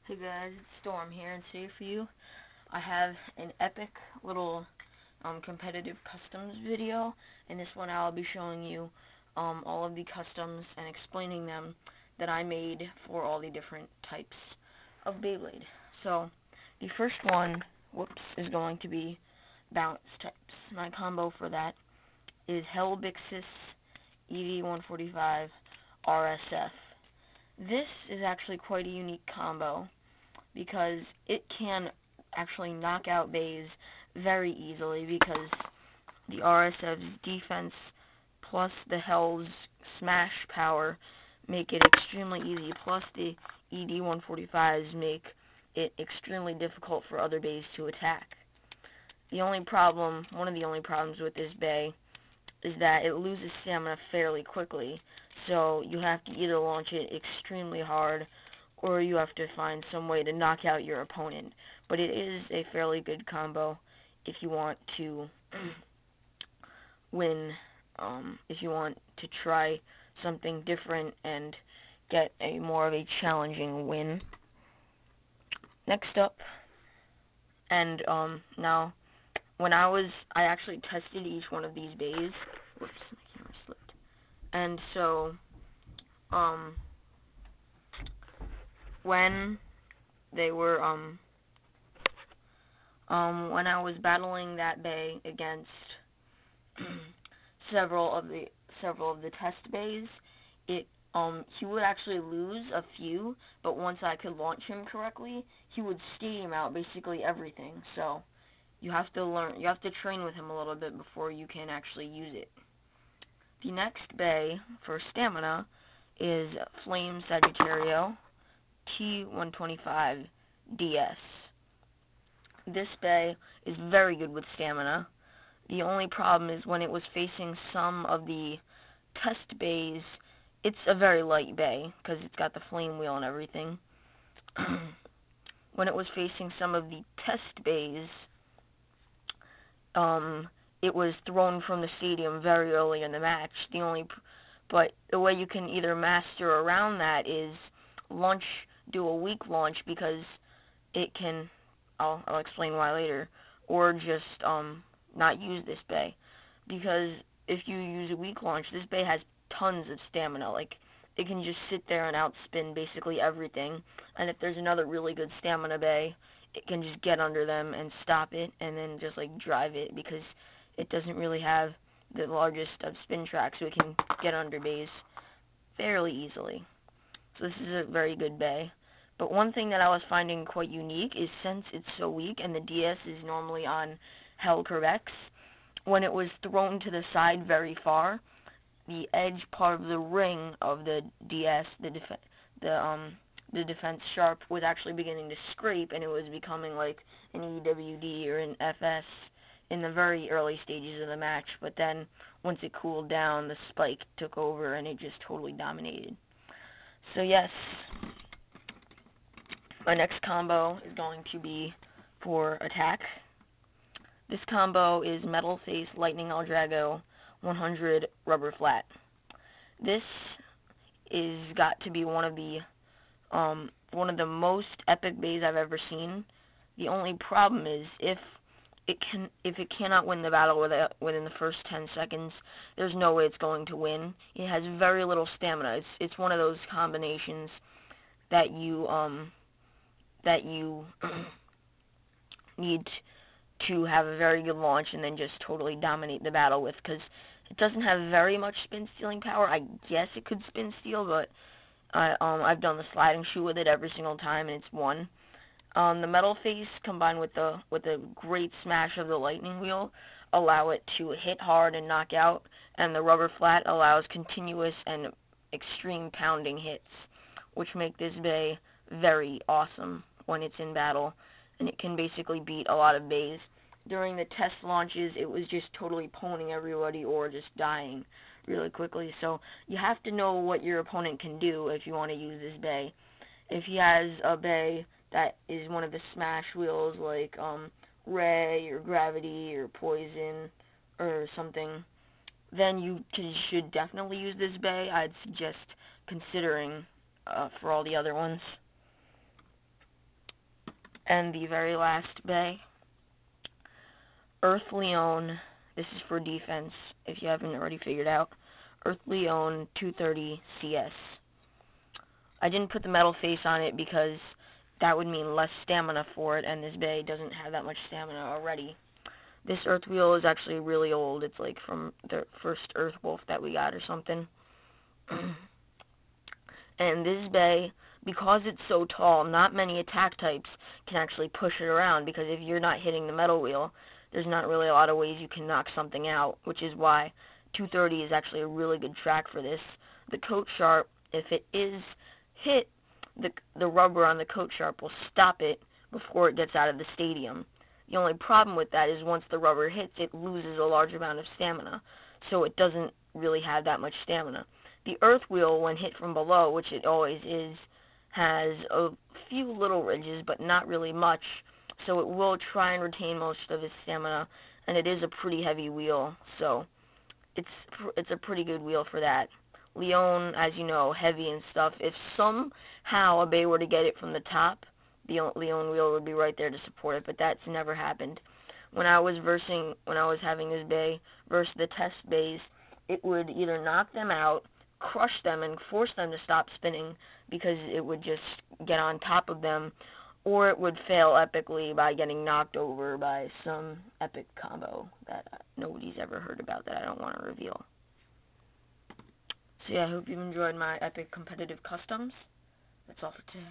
Hey guys, it's Storm here, and today for you, I have an epic little competitive customs video. In this one, I'll be showing you all of the customs and explaining them that I made for all the different types of Beyblade. So, the first one, is going to be balance types. My combo for that is Hellbixis EV145 RSF. This is actually quite a unique combo because it can actually knock out bays very easily because the RSF's defense plus the Hell's smash power make it extremely easy, plus the ED-145s make it extremely difficult for other bays to attack. One of the only problems with this bay is that it loses stamina fairly quickly, so you have to either launch it extremely hard or you have to find some way to knock out your opponent. But it is a fairly good combo if you want to win, if you want to try something different and get a more of a challenging win. Next up, and now, I actually tested each one of these bays. Whoops, my camera slipped. And so, when they were, when I was battling that bay against several of the test bays, he would actually lose a few, but once I could launch him correctly, he would stadium out basically everything. So you have to train with him a little bit before you can actually use it. The next bay for stamina is Flame Sagittario T125 DS. This bay is very good with stamina. The only problem is when it was facing some of the test bays, it's a very light bay because it's got the flame wheel and everything. When it was facing some of the test bays, it was thrown from the stadium very early in the match. But the way you can either master around that is do a weak launch because it can, I'll explain why later, or just not use this bay, because if you use a weak launch, this bay has tons of stamina. Like, it can just sit there and outspin basically everything, and if there's another really good stamina bay, it can just get under them and stop it, and then just like drive it, because it doesn't really have the largest of spin tracks, so it can get under bays fairly easily. So this is a very good bay. But one thing that I was finding quite unique is, since it's so weak and the DS is normally on Hell Corvex, when it was thrown to the side very far, the edge part of the ring of the DS, the defense sharp, was actually beginning to scrape, and it was becoming like an EWD or an FS in the very early stages of the match. But then once it cooled down, the spike took over and it just totally dominated. So yes, my next combo is going to be for attack. This combo is Metal Face Lightning Eldrago 100 Rubber Flat. This is got to be one of the most epic bays I've ever seen. The only problem is if it cannot win the battle within the first 10 seconds, there's no way it's going to win. It has very little stamina. It's one of those combinations that you need to have a very good launch and then just totally dominate the battle with, because it doesn't have very much spin stealing power. I guess it could spin steal, but I've done the sliding shoe with it every single time and it's won. The Metal Face combined with the great smash of the lightning wheel allow it to hit hard and knock out, and the Rubber Flat allows continuous and extreme pounding hits, which make this bay very awesome when it's in battle, and it can basically beat a lot of bays. During the test launches, it was just totally pwning everybody or just dying really quickly, so you have to know what your opponent can do if you want to use this bay. If he has a bay that is one of the smash wheels, like Ray or Gravity or Poison or something, then you should definitely use this bay. I'd suggest considering for all the other ones. And the very last bay, Earth Leon. This is for defense, if you haven't already figured out. Earth Leon 230 CS. I didn't put the metal face on it because that would mean less stamina for it, and this bay doesn't have that much stamina already. This Earth Wheel is actually really old. It's like from the first Earth Wolf that we got or something. And this bay, because it's so tall, not many attack types can actually push it around, because if you're not hitting the metal wheel, there's not really a lot of ways you can knock something out, which is why 230 is actually a really good track for this. The coat sharp, if it is hit, the rubber on the coat sharp will stop it before it gets out of the stadium. The only problem with that is once the rubber hits, it loses a large amount of stamina, so it doesn't really have that much stamina. The Earth Wheel, when hit from below, which it always is, has a few little ridges, but not really much, so it will try and retain most of its stamina, and it is a pretty heavy wheel, so it's a pretty good wheel for that. Leon, as you know, heavy and stuff. If somehow a bay were to get it from the top, the Leon wheel would be right there to support it, but that's never happened. When I was having this bay versus the test bays, it would either knock them out, crush them, and force them to stop spinning because it would just get on top of them, or it would fail epically by getting knocked over by some epic combo that nobody's ever heard about that I don't want to reveal. So yeah, I hope you've enjoyed my epic competitive customs. That's all for today.